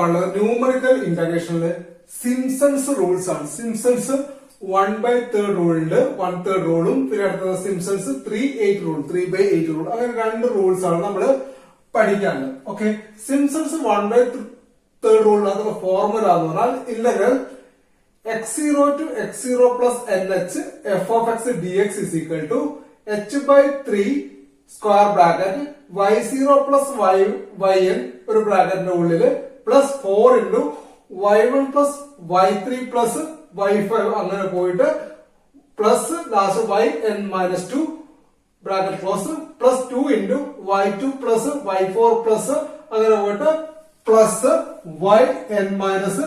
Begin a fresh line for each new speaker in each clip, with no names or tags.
പറയാനുള്ളത് numerical ഇന്റഗ്രേഷനിൽ Simpson's rules ആണ്. Simpson's 1/3 റൂളുണ്ട്, 1/3 റൂളും പിന്നെ അടുത്തത് സിംസൺസ് 3/8 റൂൾ, 3/8 റൂൾ, അങ്ങനെ രണ്ട് റൂൾസ് ആണ് നമ്മൾ പഠിക്കാനുള്ളത്. ഓക്കെ, സിംസൺസ് 1/3 റൂൾ അത് ഫോർമുല എന്ന് പറഞ്ഞാൽ integral x0 to x0 plus nh f of x dx is equal to h/3 square bracket y0 plus yn ഒരു ബ്രാക്കറ്റിന്റെ ഉള്ളില് plus 4 into y1 plus y3 plus y5 അങ്ങനെ പോയിട്ട് plus last yn minus 2 bracket close plus 2 into y2 plus y4 plus അങ്ങനെ പോയിട്ട് plus yn minus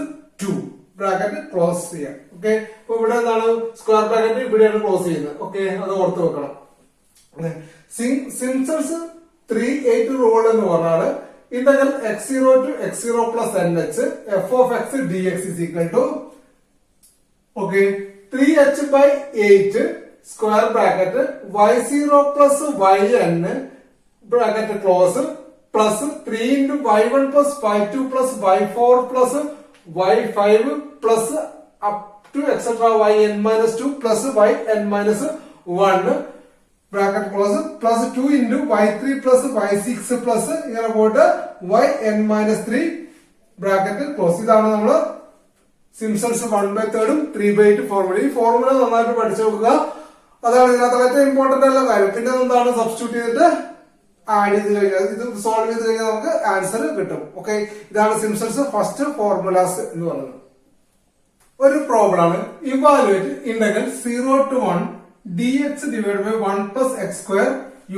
2 bracket close ചെയ്യാം. Okay, അപ്പൊ ഇവിടെ എന്താണ് സ്ക്വയർ ബ്രാക്കറ്റ് ഇവിടെയാണ് ക്ലോസ് ചെയ്യുന്നത്. ഓക്കെ, അത് ഓർത്ത് വെക്കണം. സിംസൺസ് 3/8 റൂൾ എന്ന് പറഞ്ഞാൽ integral x0 to x0 plus nh f of x dx is equal to 3h/8 square bracket y0 plus yn bracket close plus 3 into y1 plus y2 plus y4 plus y5 plus up to etc yn minus 2 plus yn minus 1 bracket close plus 2 into y3 plus y6 plus ഇങ്ങനെ പോയിട്ട് yn minus 3 bracket close. ഇതാണ് നമ്മള് Simpson's 1/3 ഉം 3/8 formula. ഈ formula നന്നായിട്ട് പഠിച്ചു നോക്കുക. അതാണ് ഇതിനകത്ത് ഏറ്റവും ഇമ്പോർട്ടന്റ് ആയിട്ടുള്ള കാര്യം. പിന്നെ എന്താണ് സബ്സ്റ്റിറ്റ്യൂട്ട് ചെയ്തിട്ട് ആഡ് ചെയ്ത് കഴിഞ്ഞാൽ ഇത് സോൾവ് ചെയ്ത് കഴിഞ്ഞാൽ നമുക്ക് ആൻസർ കിട്ടും. ഓക്കെ, ഇതാണ് സിംസൺസ് ഫസ്റ്റ് ഫോർമുലാസ് എന്ന് പറയുന്നത്. ഒരു പ്രോബ്ലം ആണ്. Evaluate integral 0 to 1 dx divided by 1 plus x square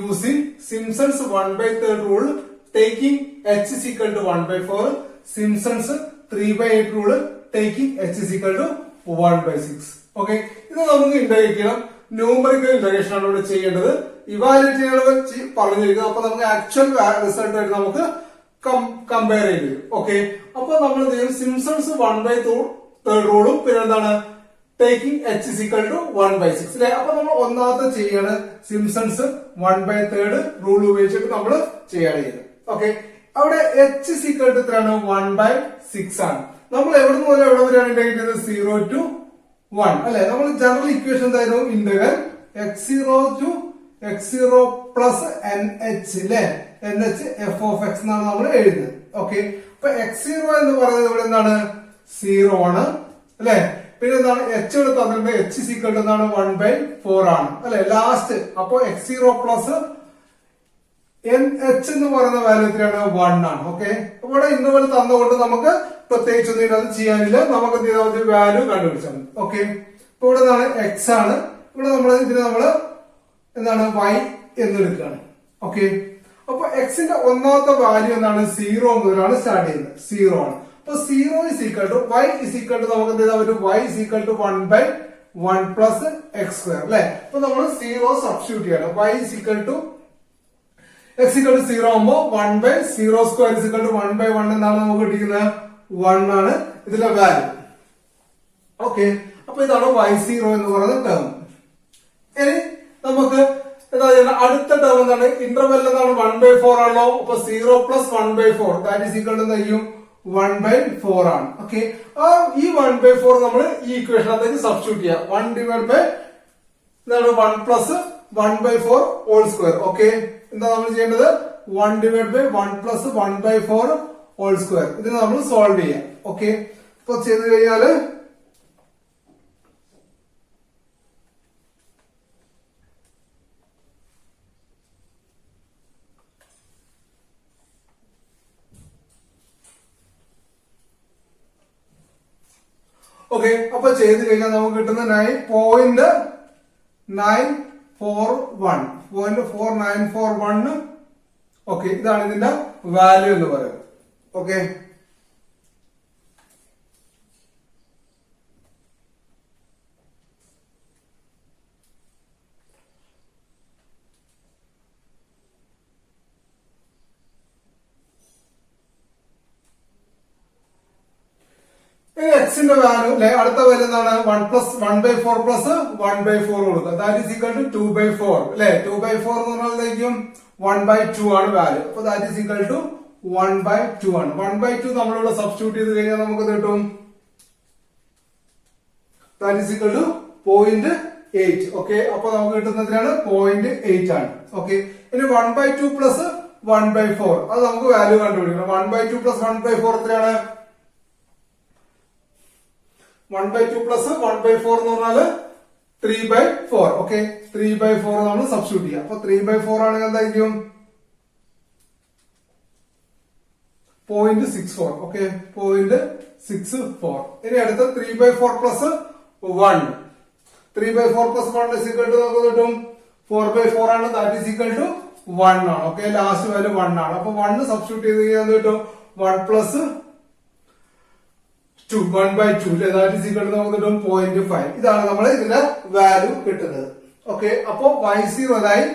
using Simpson's 1/3 rule, taking h is equal to 1/4, Simpson's 3/8 rule, taking h is equal to 1/6. Okay, ഇത് നമുക്ക് integrate ചെയ്യണം. Numerical integration ആണ് ഇവിടെ ചെയ്യേണ്ടത്. ഇവാലുവേറ്റ് ചെയ്യണമെന്ന് പറഞ്ഞിരിക്കുന്നത്. അപ്പൊ നമുക്ക് ആക്ച്വൽ റിസൾട്ട് ആയിട്ട് നമുക്ക് കമ്പയർ ചെയ്യും. ഓക്കെ, അപ്പൊ നമ്മൾ സിംസൺസ് 1/3 റൂളും പിന്നെ എന്താണ് taking h is equal to 1/6 അല്ലെ. അപ്പൊ നമ്മൾ ഒന്നാമത്തെ ചെയ്യാണ് സിംസൺസ് 1/3 റൂൾ ഉപയോഗിച്ചിട്ട് നമ്മൾ ചെയ്യാണ് ചെയ്യുന്നത്. ഓക്കെ, അവിടെ h is equal to എത്രയാണ് 1/6 ആണ്. നമ്മൾ എവിടെ നിന്ന് പോലെ എവിടെ വരെയാണ് ഇന്റഗ്രേറ്റ് ചെയ്തത് 0 to 1 അല്ലെ. നമ്മൾ ജനറൽ ഇക്വേഷൻ എന്തായിരുന്നു integral x0 to x0 plus nh അല്ലെ. nh f of x എന്നാണ് നമ്മൾ എഴുതുന്നത്. ഓക്കെ, അപ്പൊ x0 എന്ന് പറയുന്നത് ഇവിടെ എന്താണ് 0 ആണ് അല്ലെ. പിന്നെ എന്താണ് h ഇവിടെ തന്നിട്ടുണ്ട് h is equal to എന്താണ് 1/4 ആണ് അല്ലെ ലാസ്റ്റ്. അപ്പൊ x0 പ്ലസ് nh എന്ന് പറയുന്ന വാല്യൂ എത്രയാണ് 1 ആണ്. ഓക്കെ, ഇവിടെ ഇന്റർവെൽ തന്നുകൊണ്ട് നമുക്ക് പ്രത്യേകിച്ചൊന്നും ഇതിനകത്ത് ചെയ്യാനില്ല. നമുക്ക് എന്ത് ചെയ്താൽ മതി വാല്യൂ കണ്ടുപിടിച്ചാൽ മതി. ഓക്കെ, ഇപ്പൊ ഇവിടെ എന്താണ് x ആണ്. ഇവിടെ ഇതിന് നമ്മള് എന്താണ് y എന്നെടുക്കുകയാണ്. ഓക്കെ, അപ്പൊ x ന്റെ ഒന്നാമത്തെ വാല്യൂ എന്താണ് 0 മുതലാണ് സ്റ്റാർട്ട് ചെയ്യുന്നത്. 0 ആണ്. അപ്പൊ 0 is equal to y is equal to നമുക്ക് എന്ത് ചെയ്താൽ പറ്റും y is equal to 1/1 plus x square അല്ലെ. അപ്പൊ നമ്മൾ 0 സബ്സ്റ്റിറ്റ്യൂട്ട് ചെയ്യണം. y is equal to x equal to 0 ആകുമ്പോ 1/0 square is equal to 1/1 എന്നാണ് നമുക്ക് കിട്ടിക്കുന്നത് 1 ആണ് ഇതിലെ വാല്യൂ. ഓക്കെ, അപ്പൊ ഇതാണ് y0 എന്ന് പറയുന്ന ടേം. ഇനി നമുക്ക് എന്താ അടുത്ത ടേം എന്താണ് ഇന്റർവെൽ എന്താണ് 1/4 ആണല്ലോ. അപ്പൊ 0 plus 1/4 that is equal to എന്ത് ചെയ്യും 1/4 ആണ്. ഓക്കെ, ഈ 1/4 നമ്മൾ ഈ ഇക്വേഷനകത്തേക്ക് സബ്സ്റ്റിറ്റ്യൂട്ട് ചെയ്യാം. 1 divided by എന്താണ് 1 plus 1/4 whole square. ഓക്കെ, എന്താ നമ്മൾ ചെയ്യേണ്ടത് 1 divided by 1 plus 1/4 whole square. ഇതിന് നമ്മൾ സോൾവ് ചെയ്യാം. ഓക്കെ, ഇപ്പൊ ചെയ്ത് കഴിഞ്ഞാല് ഓക്കെ, അപ്പൊ ചെയ്ത് കഴിഞ്ഞാൽ നമുക്ക് കിട്ടുന്ന 9.4941. ഓക്കെ, ഇതാണ് ഇതിന്റെ വാല്യൂ എന്ന് പറയുന്നത്. ഓക്കെ, എക്സിന്റെ വാല്യൂ അല്ലെ അടുത്ത വാല്യൂ എന്താണ് 1/4 പ്ലസ് 1/4 കൊടുക്കുക. ദാറ്റ് ഈസ് ഈക്വൽ ടു 2/4 അല്ലെ. 2/4 എന്ന് പറഞ്ഞാൽ 1/2 ആണ് വാല്യൂ. അപ്പൊ ദാറ്റ് ഈസ് ഈക്വൽ ടു 1/2 ആണ്. 1/2 നമ്മളിവിടെ സബ്സ്റ്റിറ്റ്യൂട്ട് ചെയ്ത് കഴിഞ്ഞാൽ നമുക്ക് കിട്ടും that is equal to 0.8. Okay, അപ്പൊ നമുക്ക് കിട്ടുന്നതിനാണ് 0.8 ആണ്. ഓക്കെ, ഇനി 1/2 പ്ലസ് 1/4 അത് നമുക്ക് വാല്യൂ കണ്ടുപിടിക്കണം. 1/2 പ്ലസ് 1/4 എത്രയാണ്? 1/2 പ്ലസ് 1/4 എന്ന് പറഞ്ഞാല് 3/4. ഓക്കെ, 3/4 നമ്മൾ സബ്സ്റ്റിറ്റ്യൂട്ട് ചെയ്യാം. അപ്പൊ 3/4 ആണെങ്കിൽ എന്തായിരിക്കും? 0.64. ഓക്കെ, 0.64. ഇനി അടുത്ത 3/4 plus 1. 3/4 plus 1 is equal to നമുക്ക് കിട്ടും 4/4 ആണ്. ദാറ്റ് ഈസ് ഈക്വൽ ടു 1 ആണ്. ഓക്കെ, ലാസ്റ്റ് വാല്യൂ 1 ആണ്. അപ്പൊ 1 സബ്സ്റ്റിറ്റ്യൂട്ട് ചെയ്ത് കഴിഞ്ഞാൽ കിട്ടും 1 plus 2 1/2 that is equal to നമുക്ക് കിട്ടും 0.5. ഇതാണ് നമ്മൾ ഇതിന്റെ വാല്യൂ കിട്ടുന്നത്. ഓക്കെ, അപ്പൊ y0 ഇതായി,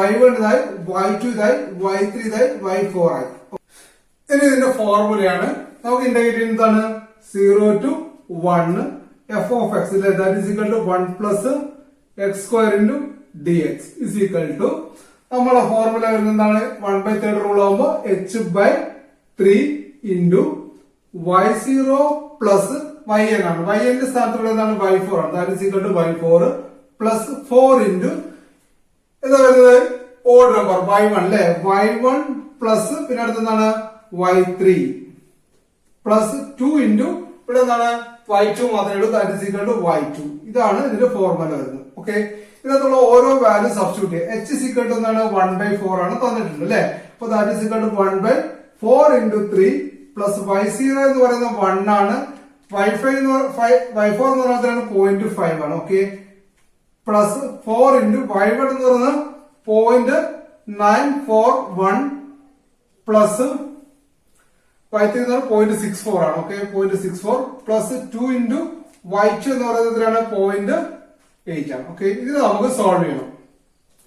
y1 ഇതായി, y2 ഇതായി, y3 ഇതായി, y4 ആയി. ഇനി ഇതിന്റെ ഫോർമുലയാണ് നമുക്ക് ഇന്റഗ്രേറ്റ് ചെയ്യുന്നതാണ് 0 to 1 f of x that is equal to 1 plus x square into dx is equal to നമ്മളെ ഫോർമുല വരുന്നതാണ് 1/3 റൂൾ ആവുമ്പോ h/3 into y0 plus yn ആണ്. yn ന്റെ സ്ഥാനത്തുള്ള എന്താണ്? y4 ആണ്. that is equal to y4 plus 4 into എന്താ വരുന്നത്? ഓഡ് നമ്പർ y1 അല്ലെ, y1 പ്ലസ് പിന്നെ അടുത്തെന്താണ്? y3 പ്ലസ് 2 into ഇവിടെ എന്താണ്? y2 മാത്രമേ ഉള്ളൂ. That is equal to y2. ഇതാണ് ഇതിന്റെ ഫോർമുല വരുന്നത്. ഓക്കെ, ഇതിനകത്തുള്ള ഓരോ വാല്യൂ സബ്സ്റ്റിറ്റ്യൂട്ട് ചെയ്യുക. h is equal to എന്താണ്? 1/4 ആണ് തന്നിട്ടുണ്ട് അല്ലെ. അപ്പൊ that is equal to 1/4 into 3 plus y0 എന്ന് പറയുന്നത് 1 ആണ്. y4 എന്ന് പറയുന്നത് 0.5 ആണ്. ഓക്കെ, പ്ലസ് 4 into y1 എന്ന് പറയുന്നത് 0.941 പ്ലസ് y3 എന്ന് പറയുന്നത് 0.64 ആണ്. ഓക്കെ, 0.64 പ്ലസ് 2 into y2 എന്ന് പറയുന്നത് 0.8 ആണ്. ഓക്കെ, ഇത് നമുക്ക് സോൾവ് ചെയ്യണം.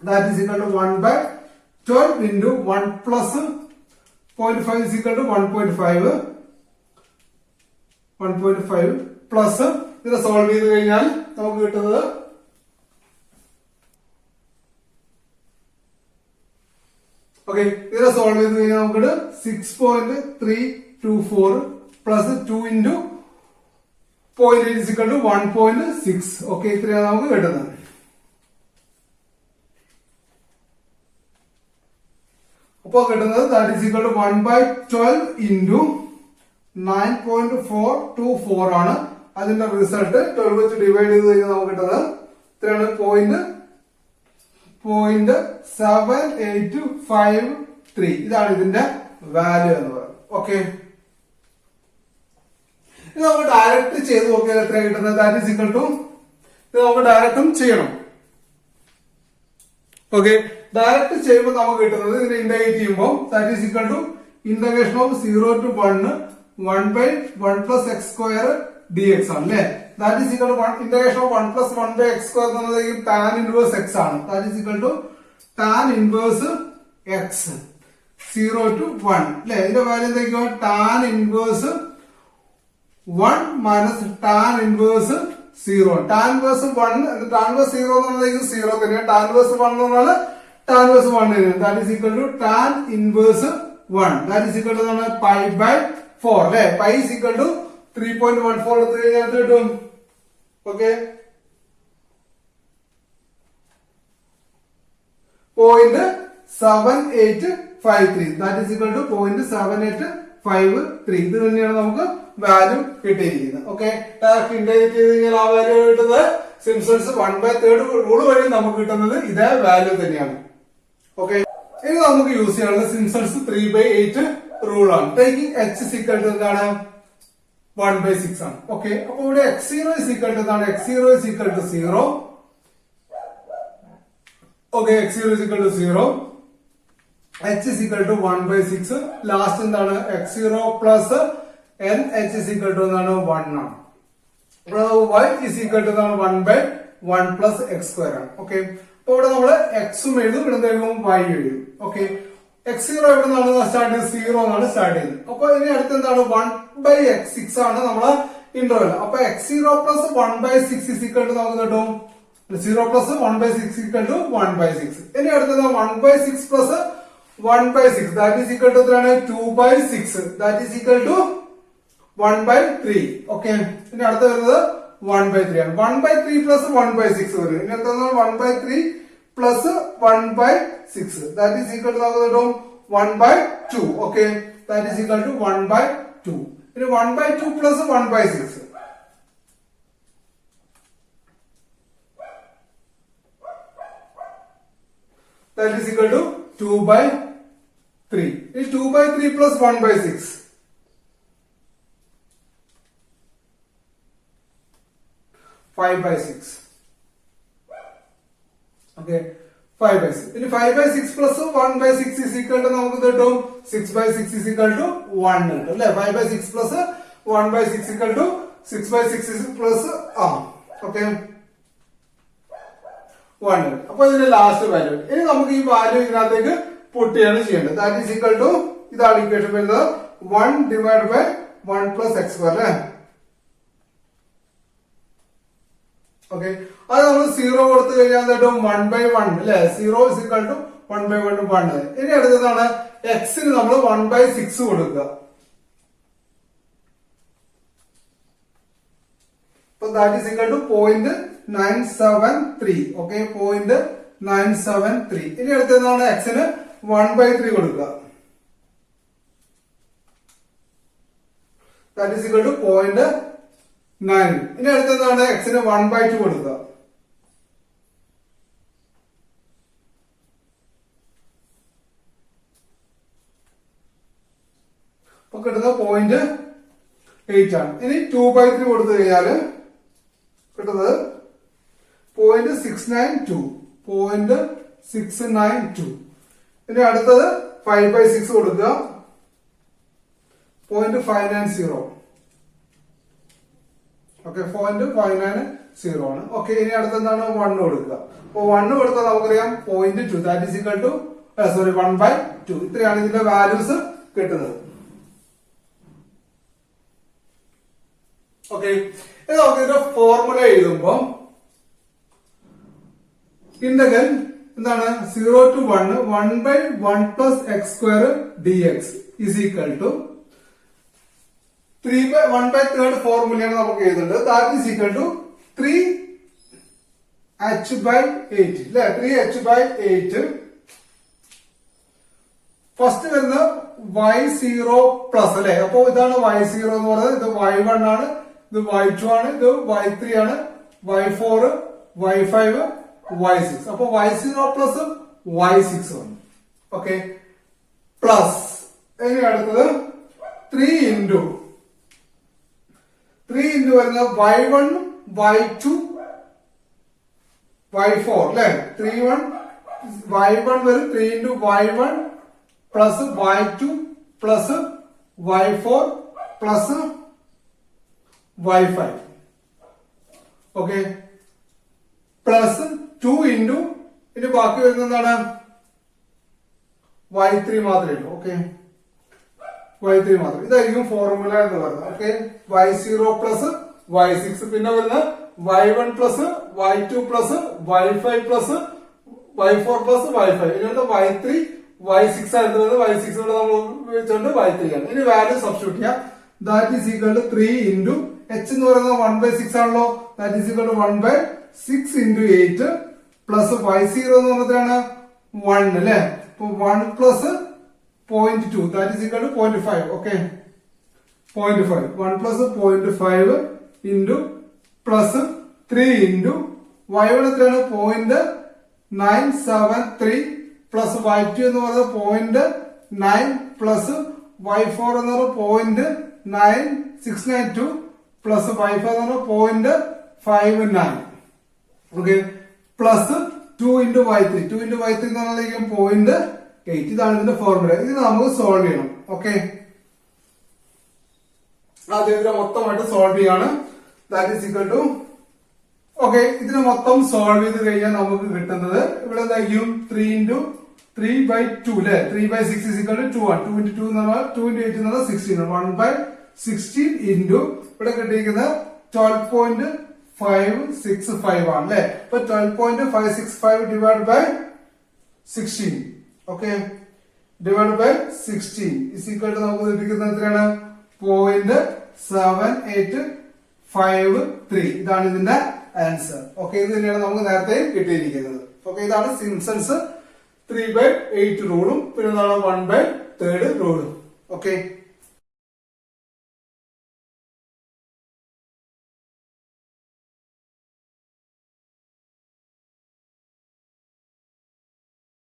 That is equal to 1/12 into 1 plus 0.5 is equal to 1.5 plus ഇത് സോൾവ് ചെയ്ത് കഴിഞ്ഞാൽ നമുക്ക് കിട്ടുന്നത് ഓക്കെ, ഇതിനെ സോൾവ് ചെയ്ത് കഴിഞ്ഞാൽ നമുക്ക് 6.324 plus 2 into 0.8 is equal to 1.6. Okay, ഇത്രയാണ് നമുക്ക് കിട്ടുന്നത്. അപ്പൊ കിട്ടുന്നത് that is equal to 1/12 into 9.424 ആണ്. അതിന്റെ റിസൾട്ട് 12 വെച്ച് ഡിവൈഡ് ചെയ്ത് കഴിഞ്ഞാൽ നമുക്ക് കിട്ടുന്നത് ഇത്രയാണ് 0.7853. ഇതാണ് ഇതിന്റെ വാല്യൂ എന്ന് പറയുന്നത്. ഓക്കെ, ഇത് നമുക്ക് ഡയറക്റ്റ് ചെയ്ത് നോക്കിയാൽ എത്ര കിട്ടുന്നത്? ദാറ്റ് ഈസ് ഈക്വൽ ടു ഇത് നമുക്ക് ഡയറക്റ്റും ചെയ്യണം. ഓക്കെ, ഡയറക്റ്റ് ചെയ്യുമ്പോൾ നമുക്ക് കിട്ടുന്നത് ഇതിനെ ഇന്റഗ്രേറ്റ് ചെയ്യുമ്പോൾ that is equal to integration of 0 to 1 1/1 plus x square dx ആണ് അല്ലെ. That is equal to integration of 1 plus 1/x square എന്ന് പറയുന്നത് tan inverse x ആണ്. That is equal to tan inverse x 0 to 1 അല്ലെ. ഇതിന്റെ value എന്തായിരിക്കും? tan inverse 1 minus tan inverse 0. tan inverse 1 tan inverse 0 എന്ന് പറയുന്നത് 0 തന്നെയാണ്. tan inverse 1 എന്ന് പറഞ്ഞാൽ tan inverse 1 തന്നെയാണ്. That is equal to tan inverse 1 that is equal to pi/4 അല്ലെ. pi is equal to 3.14 എടുത്തു കഴിഞ്ഞാൽ കിട്ടും. Okay, 0.7853 that is equal to 0.7853. ഇത് തന്നെയാണ് നമുക്ക് വാല്യൂ കിട്ടിയിരിക്കുന്നത്. ഓക്കെ, ഡയറക്റ്റ് ഇന്റഗ്രേറ്റ് ചെയ്ത് കഴിഞ്ഞാൽ ആ വാല്യൂ കിട്ടുന്നത് സിംപ്സൺസ് 1/3 റൂൾ വഴി നമുക്ക് കിട്ടുന്നത് ഇതേ വാല്യൂ തന്നെയാണ്. ഓക്കെ, ഇനി നമുക്ക് യൂസ് ചെയ്യാനുള്ള സിംപ്സൺസ് 3/8 റൂൾ ആണ്. Taking h is equal to എന്താണ്? 1/6 ആണ്. ഓക്കെ, അപ്പൊ ഇവിടെ x0 is equal to എന്താണ്? x0 is equal to 0. Okay, x0 is equal to 0. h is equal to 1/6. Last എന്താണ്? x0 plus n h is equal to എന്താണ്? 1 ആണ്. y is equal to എന്താണ്? 1/1 plus x square ആണ്. Okay, അപ്പൊ ഇവിടെ നമ്മള് എക്സും എഴുതും, ഇവിടെ എന്തെങ്കിലും y എഴുതും. ഓക്കെ, x0 എവിടെ നിന്നാണ് സ്റ്റാർട്ട് ചെയ്ത്? 0 എന്നാണ് സ്റ്റാർട്ട് ചെയ്തത്. അപ്പൊ ഇനി അടുത്ത് എന്താണ്? 1/x6 ആണ് നമ്മളെ ഇന്റർവെൽ. അപ്പൊ x0 plus 1/6 is equal to നമുക്ക് കിട്ടും 0 പ്ലസ് 1/6 equal to 1/6. ഇനി അടുത്തത് 1/6 plus 1/6 that is equal to 2/6 that is equal to 1/3. Okay, ഇനി അടുത്ത വരുന്നത് 1/3 ആണ്. 1/3 പ്ലസ് 1/6 വരും. ഇനി അടുത്തത് 1/3 plus 1/6 that is equal to നമുക്ക് കിട്ടും 1/2. Okay, that is equal to 1/2. ഇനി 1/2 plus 1/6 that is equal to 2/3. ഇനി 2/3 പ്ലസ് 1/6 5/6. ഓക്കെ, 5/6. ഇനി 5/6 പ്ലസ് 1/6 is equal to നമുക്ക് കിട്ടും 6/6 is equal to 1 കിട്ടും അല്ലെ. 5/6 plus 1/6 equal to 6/6 plus okay 1. അപ്പൊ ഇതിന്റെ ലാസ്റ്റ് വാല്യൂ. ഇനി നമുക്ക് ഈ വാല്യൂ ഇതിനകത്തേക്ക് പുട്ട് ചെയ്യാണ് ചെയ്യേണ്ടത്. ദാറ്റ് ഈസ് ഈക്വൽ ടു ഇതാണ് ഇക്വേഷൻ വരുന്നത് 1 divide by 1 plus x square അല്ലെ. ഓക്കെ, അത് നമ്മൾ 0 കൊടുത്തു കഴിഞ്ഞാൽ കിട്ടും 1/1 അല്ലെ. 0 is equal to 1/1 1. ഇനി അടുത്തതാണ് എക്സിന് നമ്മൾ 1/6 കൊടുക്കുക. അപ്പൊ that is equal to 0.973. Okay, 0.973. ഇനി അടുത്തതാണ് എക്സിന് 1/3 കൊടുക്കുക. That is equal to 0.9. ഇനി അടുത്തതാണ് എക്സിന് 1/2 കൊടുക്കുക. അപ്പൊ കിട്ടുന്നത് 0.8 ആണ്. ഇനി 2/3 കൊടുത്തു കഴിഞ്ഞാല് കിട്ടുന്നത് 0.692. 0.692. ഇനി അടുത്തത് 5/6 കൊടുക്കുക 0.590. ഓക്കെ, 0.590 ആണ്. ഓക്കെ, ഇനി അടുത്തെന്താണ് 1 കൊടുക്കുക. അപ്പൊ 1 കൊടുത്താൽ നമുക്കറിയാം 0.2 ദാറ്റ് ഈസ് ഈക്വൽ ടു 1/2. ഇത്രയാണ് ഇതിന്റെ വാല്യൂസ് കിട്ടുന്നത്. ഓക്കെ, ഇത് നമുക്ക് ഇതിന്റെ ഫോർമുല എഴുതുമ്പോ ഇന്റഗ്രൽ എന്താണ് 0 to 1 1/1 plus x square dx is equal to 1/3 ഫോർമുലയാണ് നമുക്ക് എഴുതുന്നത്. That is equal to 3h/8 അല്ലെ. 3h/8. ഫസ്റ്റ് വരുന്ന y0 പ്ലസ് അല്ലെ. അപ്പൊ ഇതാണ് y0 എന്ന് പറയുന്നത്. ഇത് y1 ആണ്, ഇത് y2 ആണ്, ഇത് y3 ആണ്, y4 y5 y6. അപ്പൊ y0 പ്ലസ് y6 ആണ്. ഓക്കെ, പ്ലസ് ഇനി അടുത്തത് 3 ഇൻറ്റു വരുന്നത് y1 y2 y4 അല്ലെ. y1 വരും 3 into y1 plus y2 plus y4 plus y5. Okay, plus 2 into ഇനി ബാക്കി വരുന്നത് എന്താണ് y3 മാത്രമേ ഉള്ളൂ. ഓക്കെ, y3 മാത്രം. ഇതായിരിക്കും ഫോർമുല എന്ന് പറയുന്നത്. Okay, y0 plus y6. പിന്നെ വരുന്ന y1 plus y2 plus y5 plus y4 plus y5. ഇതിനകത്ത് y3 y6 ആയിട്ട് വരുന്നത്. y6 നമ്മൾ വെച്ചുകൊണ്ട് y3 ആണ്. ഇനി വാല്യൂ സബ്സ്റ്റിറ്റ്യൂട്ട് ചെയ്യാം. That is equal to 3 into h എന്ന് പറയുന്നത് 1/6 ആണല്ലോ. That is equal to 1/6 into 8 plus y0 എന്ന് പറഞ്ഞതാണ് 1 അല്ലെ. അപ്പൊ 1 plus 0.2 that is equal to 0.5. Okay, 0.5 1 plus 0.5 into plus 3 into y1 എത്രയാണ് 0.973 പ്ലസ് y2 എന്ന് പറയുന്നത് 0.9 പ്ലസ് y4 എന്ന് പറയുന്നത് 0.9692 പ്ലസ് y5 എന്ന് പറയുന്നത് 0.59. ഓക്കെ, പ്ലസ് 2 ഇൻറ്റു y3 എന്ന് പറയുന്നതായിരിക്കും 0.8. ഇതാണ് ഇതിന്റെ ഫോർമുല. ഇത് നമുക്ക് സോൾവ് ചെയ്യണം. ഓക്കെ, ആദ്യം ഇതിനെ മൊത്തമായിട്ട് സോൾവ് ചെയ്യാണ്. That is equal to okay, ഇതിനെ മൊത്തം സോൾവ് ചെയ്ത് കഴിഞ്ഞാൽ നമുക്ക് കിട്ടുന്നത് ഇവിടെ എന്തായിരിക്കും 3 ഇൻറ്റു 3/2 അല്ലെ. 3/6 is equal to 2 ആണ്. 2 into 2 എന്ന് പറഞ്ഞാൽ 2 into 8 എന്ന് പറഞ്ഞാൽ 16 ആണ്. 1/16 ഇൻറ്റു ഇവിടെ കിട്ടിയിരിക്കുന്നത് 12.565 ആണ് അല്ലെ. അപ്പൊ 12.565 divide by 16. Okay, divide by 16 is equal to നമുക്ക് ലഭിക്കുന്നത് എത്രയാണ് 0.7853. ഇതാണ് ഇതിന്റെ ആൻസർ. ഓക്കെ, ഇത് തന്നെയാണ് നമുക്ക് നേരത്തെ കിട്ടിയിരിക്കുന്നത്. ഓക്കെ, ഇതാണ് സിംപ്സൺസ് 3/8 റൂളും പിന്നെ 1/3 റൂളും. ഓക്കെ.